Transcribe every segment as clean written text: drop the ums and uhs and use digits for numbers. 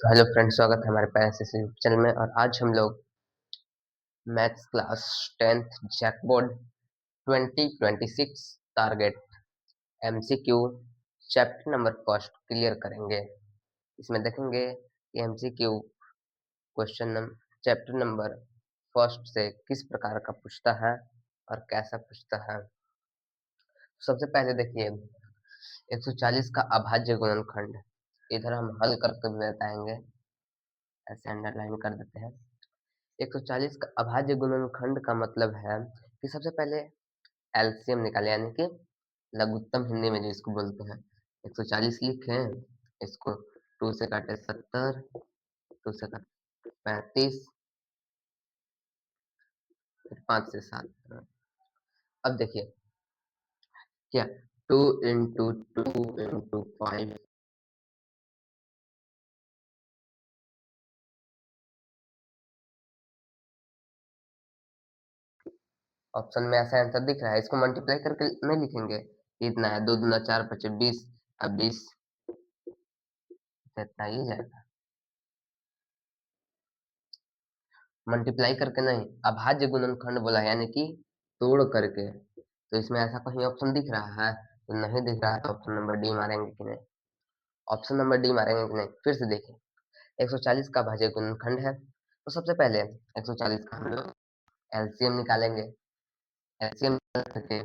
तो hello friends, स्वागत है हमारे पैरेंट्स यूट्यूब चैनल में। और आज हम लोग maths class 10th जैकबोर्ड 2026 target MCQ chapter number first clear करेंगे। इसमें देखेंगे कि MCQ question number chapter number first से किस प्रकार का पूछता है और कैसा पूछता है। सबसे पहले देखिए 140 का अभाज्य गुणनखंड, इधर हम हल करके भी बताएंगे, ऐसे अंडरलाइन कर देते हैं। 140 का अभाज्य गुणनखंड का मतलब है कि सबसे पहले एलसीएम निकालें, यानी कि लघुत्तम हिंदी में जो इसको बोलते हैं। 140 लिखें, इसको 2 से काटे 70, 2 से काटे 35, फिर 5 से 7। अब देखिए क्या 2 इंटू 2 इंटू 5, ऑप्शन में ऐसा आंसर दिख रहा है। इसको मल्टीप्लाई करके नहीं लिखेंगे, इतना है 2 दूना 4 पचे 20, अब 20 इतना ही जाएगा। मल्टीप्लाई करके नहीं, अभाज्य गुणनखंड बोला है, यानी कि तोड़ करके। तो इसमें ऐसा कहीं ऑप्शन दिख रहा है? तो नहीं दिख रहा है, तो ऑप्शन नंबर डी मारेंगे कि नहीं? ऑप्शन नंबर डी मारेंगे कि नहीं? फिर से देखिए 140 का भाज्य गुणनखंड है, तो सबसे पहले 140 का हम लोग एलसीएम निकालेंगे। एलसीएम निकाल सके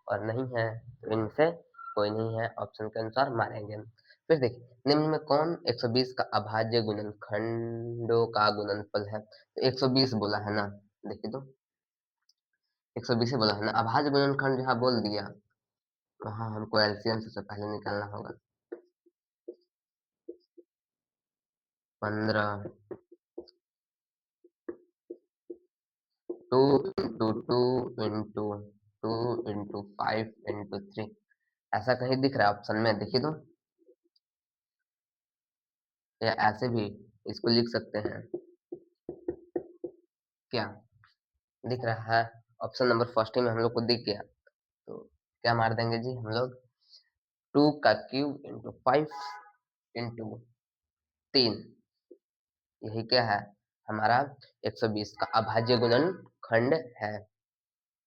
और नहीं है तो इनमें से कोई नहीं है, ऑप्शन के अनुसार मारेंगे। फिर देखिए निम्न में कौन 120 का अभाज्य गुणनखंडों का गुणनफल है? तो 120 बोला है ना, देखिए तो 120 बोला है ना। अभाज्य गुणनखंड जहाँ बोल दिया वहां हमको एलसीएम सबसे पहले निकालना होगा। 15, 2 इंटू 2 इंटू 2 इंटू 5 इंटू 3, ऐसा कहीं दिख रहा है ऑप्शन में? देखिए तो, या ऐसे भी इसको लिख सकते हैं, क्या दिख रहा है? ऑप्शन नंबर फर्स्ट में हम लोग को दिख गया, तो क्या मार देंगे जी हम लोग? 2 का क्यूब इंटू 5 इंटू 3, यही क्या है हमारा 120 का अभाज्य गुणनखंड है।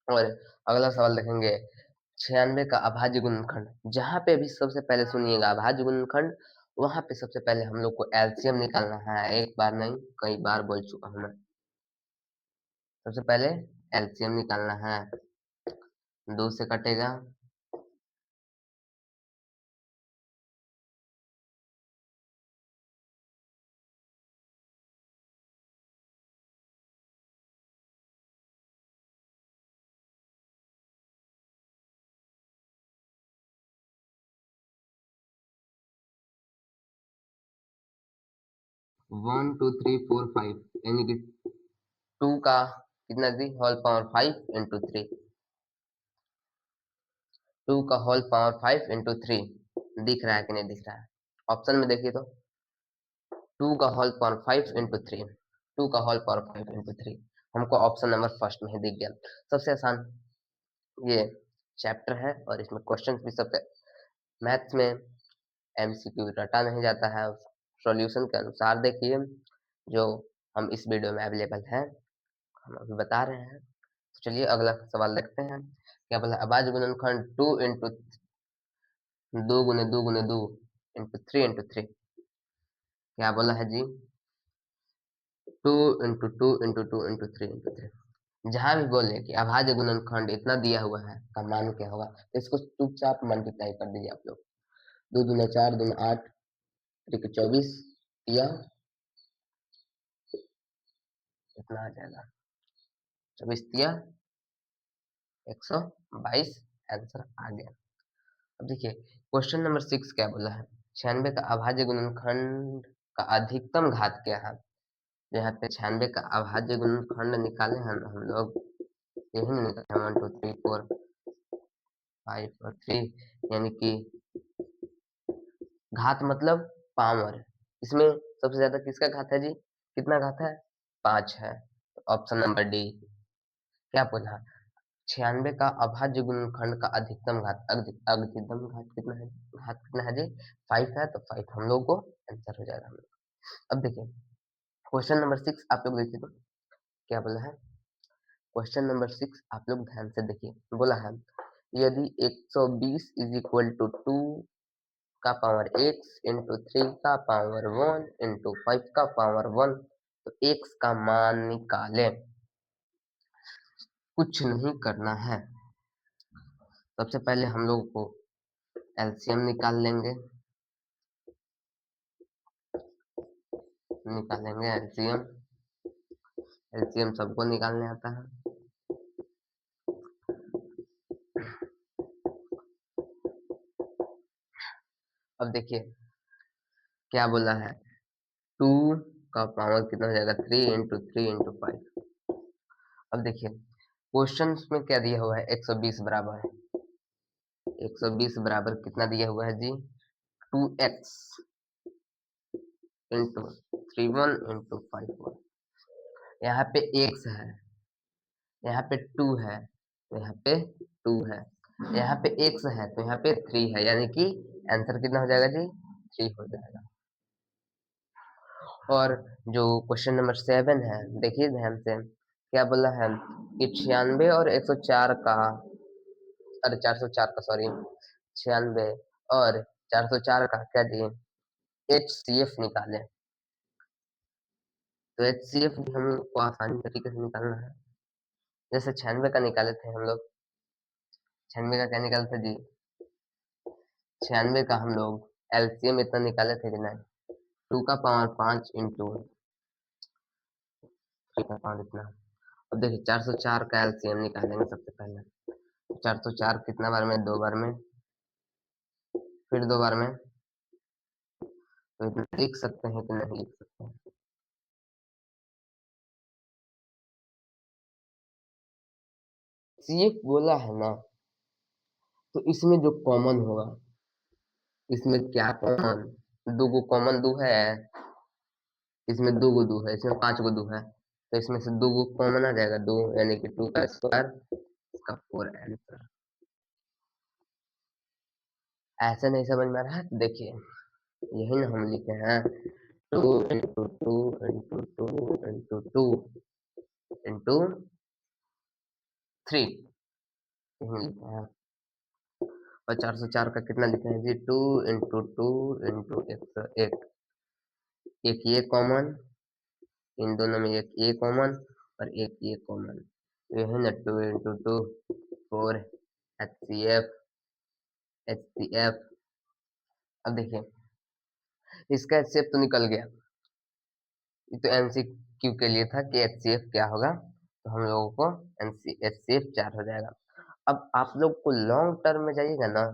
और अगला सवाल देखेंगे 96 का अभाज्य गुणनखंड। जहां पे भी सबसे पहले सुनिएगा अभाज्य गुणनखंड, वहां पे सबसे पहले हम लोग को एलसीएम निकालना है। एक बार नहीं, कई बार बोल चुका हूं मैं। सबसे पहले एलसीएम निकालना है। 2 से कटेगा 1 2 3 4 5, यानी कि 2 का कितना दी होल पावर 5 इंटू 3, 2 का होल पावर 5 इंटू 3 दिख रहा है कि नहीं दिख रहा है? ऑप्शन में देखिए तो 2 का होल पावर 5 इंटू 3, 2 का होल पावर 5 इंटू 3, हमको ऑप्शन नंबर फर्स्ट में ही दिख गया। सबसे आसान ये चैप्टर है और इसमें क्वेश्चन भी सबसे, मैथ्स में एमसीक्यू रटा नहीं जाता है। सॉल्यूशन के अनुसार देखिए जो हम इस वीडियो में अवेलेबल है, हम अभी बता रहे हैं। तो चलिए अगला सवाल देखते हैं। क्या बोला? अभाज्य गुणनखंड 2 इंटू 2 गुने 2 गुने 2 इंटू 3 इंटू 3, क्या बोला है जी? 2 इंटू 2 इंटू 2 इंटू 3 इंटू 3। जहां भी बोले कि अभाज्य गुणनखंड इतना दिया हुआ है का मान क्या होगा, तो इसको चुपचाप मल्टीप्लाई कर दीजिए आप लोग। 2 दूना 4, दूना 8, 24, यह इतना आ जाएगा। 24 या 122, आंसर आ गया। अब देखिए क्वेश्चन नंबर 6 क्या बोला है? 96 का अभाज्य गुणनखंड का अधिकतम घात क्या है? यहाँ पे 96 का अभाज्य गुणनखंड निकाले हैं ना हम लोग, यही में निकाले हैं 1 2 3 4 5 और 3, यानी कि घात मतलब पावर। इसमें सबसे ज्यादा किसका घात है जी? कितना घात है? 5 है। ऑप्शन नंबर डी क्या बोला? 96 का अभाज्य गुणनखंड का अधिकतम घात अधिकतम घात कितना है? घात कितना है जी? 5 है, तो 5 हम लोग को आंसर हो जाएगा हम लोग। अब देखिए क्वेश्चन नंबर 6 आप लोग देखिए तो क्या बोला है। क्वेश्चन नंबर 6 आप लोग ध्यान से देखिए, बोला है यदि 120 इज इक्वल टू 2 का पावर x इंटू 3 का पावर 1 इंटू 5 का पावर 1, तो x का मान निकालें। कुछ नहीं करना है, सबसे पहले हम लोग को एलसीएम निकालेंगे एलसीएम। एलसीएम सबको निकालने आता है। अब देखिए क्या बोला है, 2 का पावर कितना हो जाएगा? 3 इंटू 3 इंटू 5। अब देखिए क्वेश्चन में क्या दिया हुआ है, 120 बराबर है, 120 बराबर कितना दिया हुआ है जी? 2x into 31 into 51। यहाँ पे x है, यहाँ पे 2 है, तो यहाँ पे 2 है, यहाँ पे x है, तो यहाँ पे 3 है, यानी कि आंसर कितना हो जाएगा जी? 3 हो जाएगा। और जो क्वेश्चन नंबर 7 है, देखिए ध्यान से क्या बोला है कि 96 और 104 का, अरे 404 का सॉरी, 96 और 404 का क्या दिए? HCF निकाले। तो HCF भी हम लोग को आसानी तरीके से निकालना है, जैसे 96 का निकाले थे हम लोग। 96 का क्या निकाले थे जी? 96 का हम लोग एलसीएम इतना निकाले थे कि नहीं? 2 का पावर 5 इंटू 3 का पावर इतना। अब देखिए 404 का एलसीएम निकालेंगे सबसे पहले। 404 कितना बार में? 2 बार में, फिर 2 बार में, तो इतना लिख सकते हैं कि नहीं लिख सकते हैं? सीएफ बोला है ना, तो इसमें जो कॉमन होगा, इसमें क्या कॉमन? दो गो कॉमन दो है, इसमें दो गो दो है, इसमें 5 गो दो है, तो इसमें से दो गो कॉमन आ जाएगा, 2 यानी कि 2 का स्क्वायर, इसका 4 आंसर। ऐसे नहीं समझ में आ रहा है तो देखिए यही ना हम लिखे हैं, 2 इंटू 2 इंटू 2 इंटू 2 इंटू 3 यही लिखे हैं। और 404 का कितना लिखे हैं जी? 2 इंटू 2 इंटू 108। एक ये कॉमन, इन दोनों में एक ये कॉमन और एक ये कॉमन, तो यही ना 2 इंटू 2 4 HCF HCF। अब देखिए इसका HCF तो निकल गया, ये तो MCQ के लिए था कि HCF क्या होगा, तो हम लोगों को HCF 4 हो जाएगा। अब आप लोग को लॉन्ग टर्म में जाइएगा ना,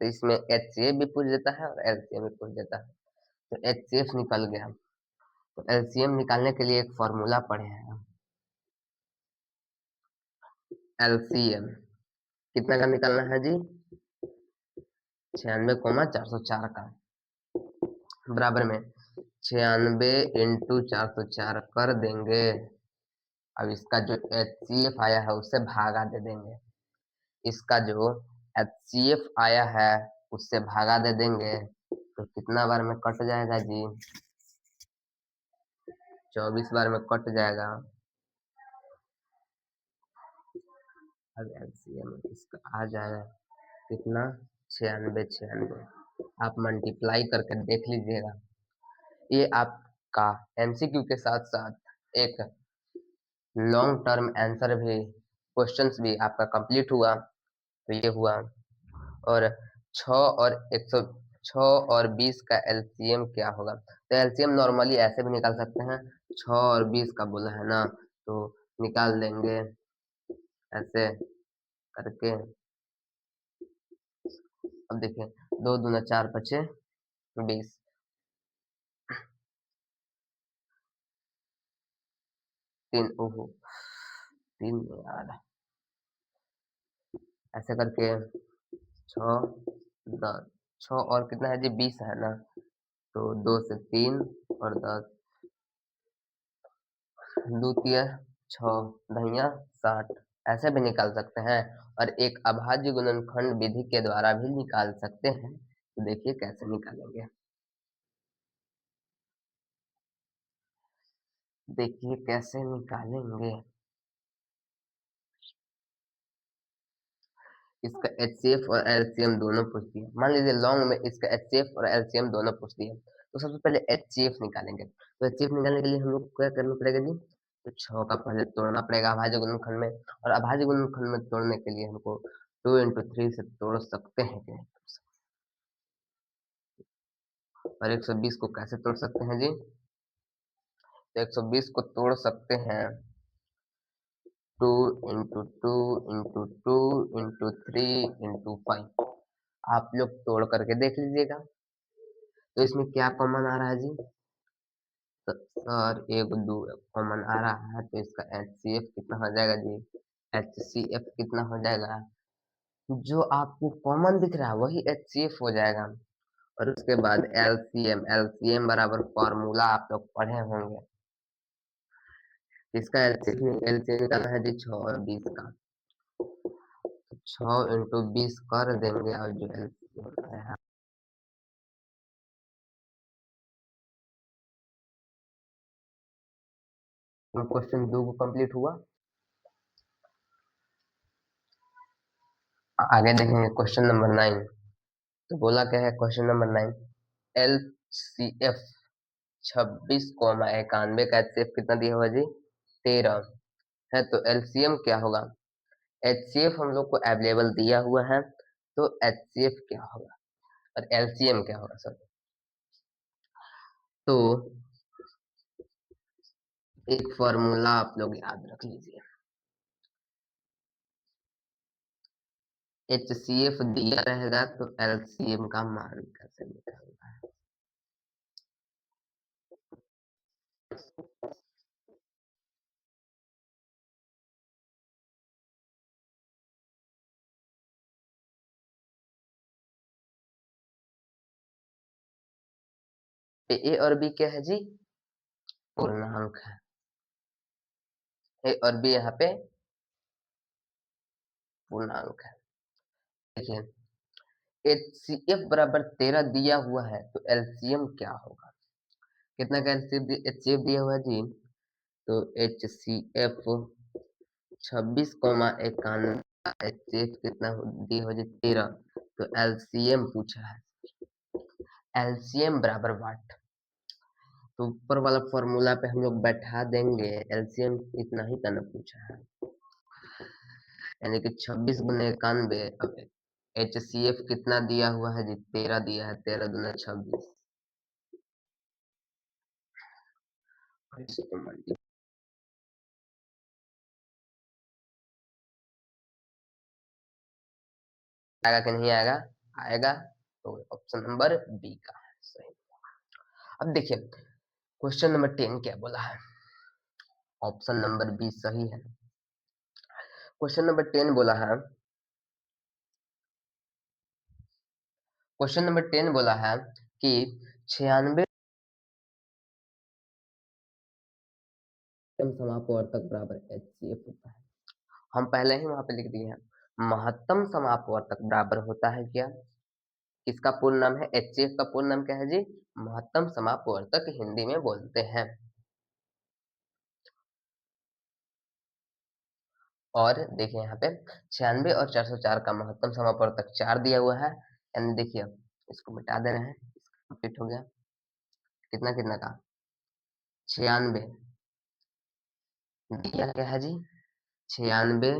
तो इसमें HCF भी पूछ देता है और LCM भी पूछ देता है, तो HCF निकल गया। तो LCM निकालने के लिए एक फॉर्मूला पढ़े हैं, LCM कितना का निकालना है जी? 96,404 का, बराबर में 96 इंटू 404 कर देंगे। अब इसका जो HCF आया है उससे भागा दे देंगे, इसका जो HCF आया है उससे भागा दे देंगे, तो कितना बार में कट जाएगा जी? 24 बार में कट जाएगा। अब LCM इसका आ जाएगा कितना? 96 आप मल्टीप्लाई करके देख लीजिएगा। ये आपका MCQ के साथ साथ एक लॉन्ग टर्म आंसर भी, क्वेश्चंस भी आपका कंप्लीट हुआ। तो ये हुआ, और 6 और 20 का एलसीएम क्या होगा? तो एलसीएम नॉर्मली ऐसे भी निकाल सकते हैं, 6 और 20 का बोला है ना, तो निकाल लेंगे ऐसे करके। अब देखिए 2 दूना 4 बचे 20, 3 ओहो 3 यार, ऐसे करके 6 10, 6 और कितना है जी? 20 है ना, तो 2 से 3 और 10, 2 तिया 6 दहिया 60, ऐसे भी निकाल सकते हैं और एक अभाज्य गुणनखंड विधि के द्वारा भी निकाल सकते हैं। तो देखिए कैसे निकालेंगे, देखिए कैसे निकालेंगे। इसका एचसीएफ और एलसीएम दोनों पूछ दिया, मान लीजिए लॉन्ग में इसका एचसीएफ और एलसीएम दोनों पूछ दिए, तो सबसे पहले एचसीएफ निकालेंगे। तो एचसीएफ निकालने के लिए हम लोग क्या करना पड़ेगा जी, तो 6 का पहले तोड़ना पड़ेगा अभाज्य गुणनखंड में, और अभाज्य गुणनखंड में तोड़ने के लिए हमको 2 into 3 से तोड़ सकते हैं कि नहीं तोड़ सकते। और 120 को कैसे तोड़ सकते हैं जी, तो 120 को तोड़ सकते हैं 2 into 2 into 2 into 3 into 5। आप लोग तोड़ करके देख लीजिएगा। तो इसमें क्या कॉमन आ रहा है जी, सर 1 2 कॉमन आ रहा है, तो इसका एचसीएफ कितना हो जाएगा जी, एचसीएफ कितना हो जाएगा, जो आपको कॉमन दिख रहा है वही एचसीएफ हो जाएगा। और उसके बाद एलसीएम, एलसीएम बराबर फॉर्मूला आप लोग पढ़े होंगे, इसका एलसीएम निकालना है जी 6 और 20 का, 6 into 20 कर देंगे और जो एलसीएम है, क्वेश्चन 2 को कंप्लीट हुआ। आगे देखेंगे क्वेश्चन नंबर 9। तो बोला क्या है क्वेश्चन नंबर 9, एलसीएफ 26,91 का एचसीएफ कितना दिया हुआ जी, 13 है। तो एलसीएम क्या होगा, एचसीएफ हम लोग को अवेलेबल दिया हुआ है, तो एचसीएफ क्या होगा और एलसीएम क्या होगा सर। तो एक फॉर्मूला आप लोग याद रख लीजिए, एचसीएफ दिया रहेगा तो एलसीएम का मान कैसे निकालना है। ए और बी क्या है जी, पूर्णांक है, ए और बी यहाँ पे पूर्णांक है। देखिए एचसीएफ बराबर 13 दिया हुआ है, तो एलसीएम क्या होगा, कितना का एचसीएफ दिया हुआ है जी, तो एचसीएफ 26,91 एचसीएफ कितना दिया हुआ जी 13, तो एलसीएम पूछा है, एलसीएम बराबर वाट, तो ऊपर वाला फॉर्मूला पे हम लोग बैठा देंगे, एलसीएम इतना ही करना पूछा है, यानी कि 26 × 91। अब एचसीएफ कितना दिया हुआ है जी, 13 दिया है, 13 दूना 26, इसको मल्टीप्लाई आएगा कि नहीं आएगा, आएगा। तो ऑप्शन नंबर बी का है सही। अब देखिए क्वेश्चन नंबर 10 क्या बोला है, ऑप्शन नंबर बी सही है। क्वेश्चन नंबर 10 बोला है, क्वेश्चन नंबर 10 बोला है कि 96 समापवर्तक बराबर एचसीएफ होता है। हम पहले ही वहां पे लिख दिए हैं, महत्तम समापवर्तक बराबर होता है क्या, इसका पूर्ण नाम है एचसीएफ का पूर्ण नाम क्या है जी, महत्तम समापवर्तक हिंदी में बोलते हैं। और देखिए यहाँ पे 96 और 404 का महत्तम समापवर्तक 4 दिया हुआ है, यानी देखिए इसको मिटा दे रहे हैं, कंप्लीट हो गया, कितना कितना का 96 दिया क्या है जी, 96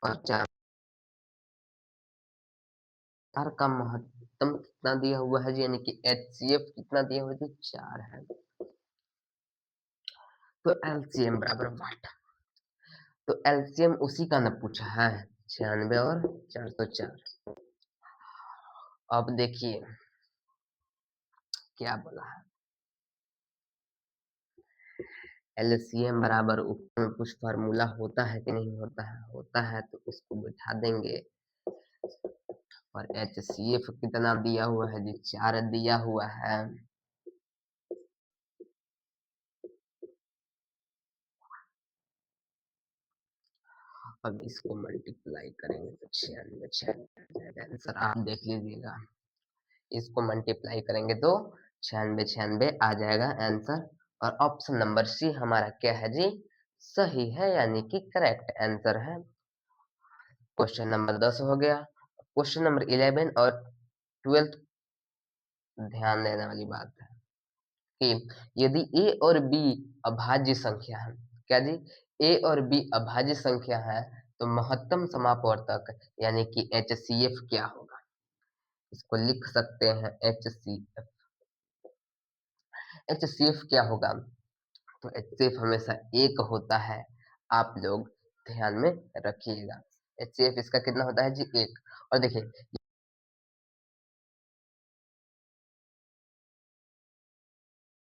और 4 का महत्तम कितना दिया हुआ है जी, यानी कि एचसीएफ कितना दिया हुआ है, 4 है, तो एलसीएम बराबर 8। तो एलसीएम उसी का न पूछा है, 96 और 404। अब देखिए क्या बोला है, एलसीएम बराबर ऊपर में कुछ फार्मूला होता है कि नहीं होता है, होता है तो उसको बिठा देंगे। और एचसीएफ कितना दिया हुआ है जी, 4 दिया हुआ है, अब इसको मल्टीप्लाई करेंगे तो 96 आंसर आप देख लीजिएगा। इसको मल्टीप्लाई करेंगे तो 96 आ जाएगा आंसर। और ऑप्शन नंबर सी हमारा क्या है जी, सही है, यानी कि करेक्ट आंसर है। क्वेश्चन नंबर 10 हो गया। क्वेश्चन नंबर 11 और 12 ध्यान देने वाली बात है कि यदि ए और बी अभाज्य संख्या है, क्या जी, ए और बी अभाज्य संख्या है, तो महत्तम समापवर्तक यानी कि HCF क्या होगा। इसको लिख सकते हैं HCF। HCF क्या होगा, तो HCF हमेशा एक होता है, आप लोग ध्यान में रखिएगा। HCF इसका कितना होता है जी, एक। और देखिए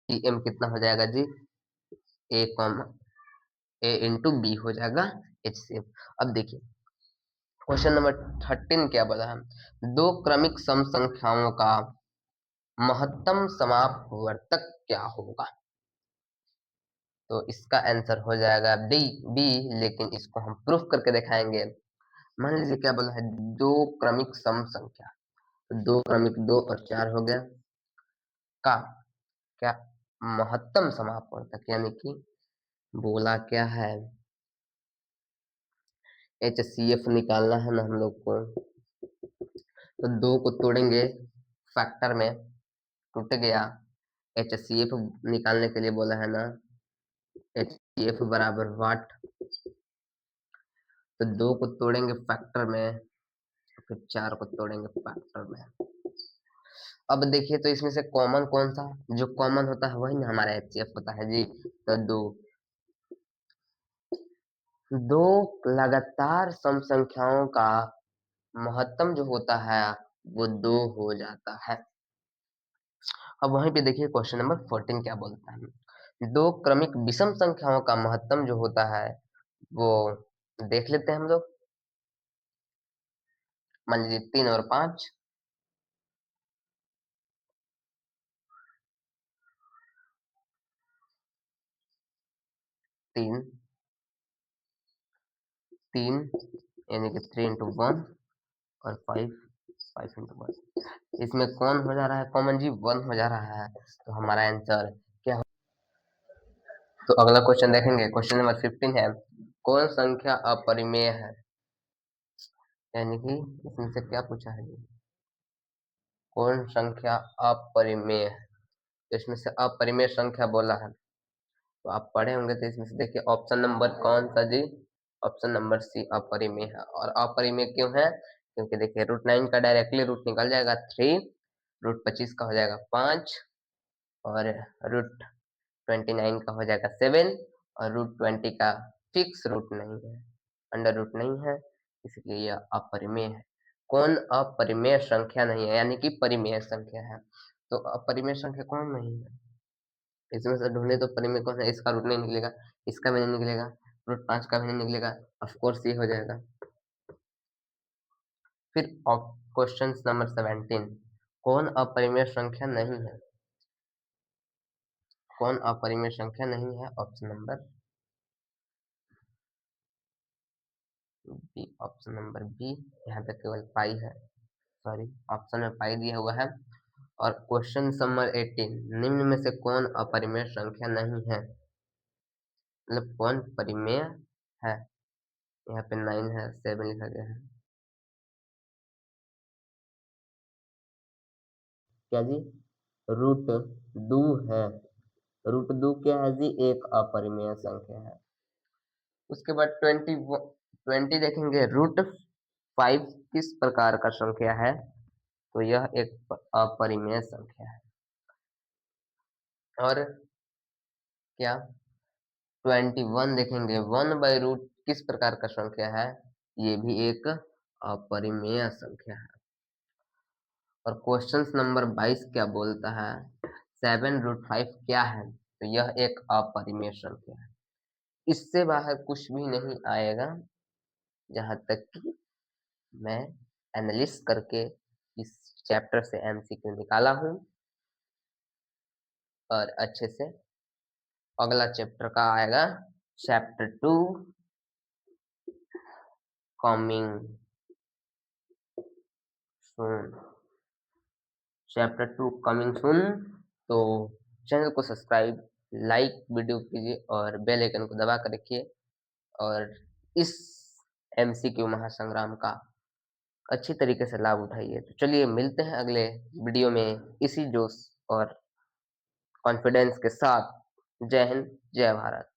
एम कितना हो जाएगा जी, ए कॉमा ए इंटू बी हो जाएगा HCF। अब देखिए क्वेश्चन नंबर 13 क्या बोला है, दो क्रमिक सम संख्याओं का महत्तम समापवर्तक क्या होगा। तो इसका आंसर हो जाएगा डी बी, लेकिन इसको हम प्रूफ करके दिखाएंगे। मान लीजिए क्या बोला है, दो क्रमिक सम संख्या, तो दो क्रमिक 2 और 4 हो गया का क्या महत्तम समापवर्तक, यानी कि बोला क्या है, HCF निकालना है ना हम लोग को। तो दो को तोड़ेंगे फैक्टर में, टूट गया। HCF निकालने के लिए बोला है ना, HCF बराबर वाट। तो दो को तोड़ेंगे फैक्टर में, फिर 4 को तोड़ेंगे फैक्टर में। अब देखिए तो इसमें से कॉमन कौन सा, जो कॉमन होता है वही ना हमारा HCF होता है जी। तो दो दो लगातार सम संख्याओं का महत्तम जो होता है वो 2 हो जाता है। अब वहीं पे देखिए क्वेश्चन नंबर 14 क्या बोलता है, दो क्रमिक विषम संख्याओं का महत्तम जो होता है वो देख लेते हैं हम लोग। मान लीजिए 3 और 5, 3 3 यानी कि 3 इंटू 1 और 5 5 इंटू 1। इसमें कौन हो जा रहा है कॉमन जी, 1 हो जा रहा है। तो हमारा आंसर क्या हो। तो अगला क्वेश्चन देखेंगे, क्वेश्चन नंबर 15 है, कौन संख्या अपरिमेय है। यानी कि इसमें से क्या पूछा है जी, कौन संख्या अपरिमेय है। तो इसमें से अपरिमेय संख्या बोला है, तो आप पढ़े होंगे। तो इसमें से देखिए ऑप्शन नंबर कौन सा जी, ऑप्शन नंबर सी अपरिमेय है। और अपरिमेय क्यों है, क्योंकि देखिए √9 का डायरेक्टली रूट निकल जाएगा 3, √25 का हो जाएगा 5, और √29 का हो जाएगा 7, और √20 का फिक्स रूट नहीं है, अंडर रूट नहीं है, इसलिए यह अपरिमेय है। कौन अपरिमेय संख्या नहीं है, यानी कि परिमेय संख्या है। तो अपरिमेय संख्या कौन नहीं है, इसमें से ढूंढे तो परिमेय कौन है। इसका रूट नहीं निकलेगा, इसका भी नहीं निकलेगा, √5 का भी नहीं निकलेगा, ऑफ कोर्स ये हो जाएगा। फिर क्वेश्चन नंबर 17, कौन अपरिमेय संख्या नहीं है, कौन अपरिमेय संख्या नहीं है। Option number B, option number B, यहाँ पे केवल पाई है, सॉरी ऑप्शन में पाई दिया हुआ है। और क्वेश्चन नंबर 18, निम्न में से कौन अपरिमेय संख्या नहीं है, मतलब कौन परिमेय है। यहाँ पे 9 है, 7 लिखा गया है, क्या जी, √2 है। √2 क्या है जी, एक अपरिमेय संख्या है। उसके बाद 20 देखेंगे, √5 किस प्रकार का संख्या है, तो यह एक अपरिमेय संख्या है। और क्या 21 देखेंगे, 1/√, किस प्रकार का संख्या है, ये भी एक अपरिमेय संख्या है। और क्वेश्चन नंबर 22 क्या बोलता है, 7√5 क्या है, तो यह एक अपरिमेय संख्या है। इससे बाहर कुछ भी नहीं आएगा, जहां तक कि मैं एनालिसिस करके इस चैप्टर से MCQ निकाला हूं। और अच्छे से अगला चैप्टर का आएगा, chapter 2 coming soon, chapter 2 coming soon. तो चैनल को सब्सक्राइब, लाइक वीडियो कीजिए और बेल आइकन को दबा कर रखिए और इस एमसीक्यू महासंग्राम का अच्छी तरीके से लाभ उठाइए। तो चलिए मिलते हैं अगले वीडियो में इसी जोश और कॉन्फिडेंस के साथ। जय हिंद, जय भारत।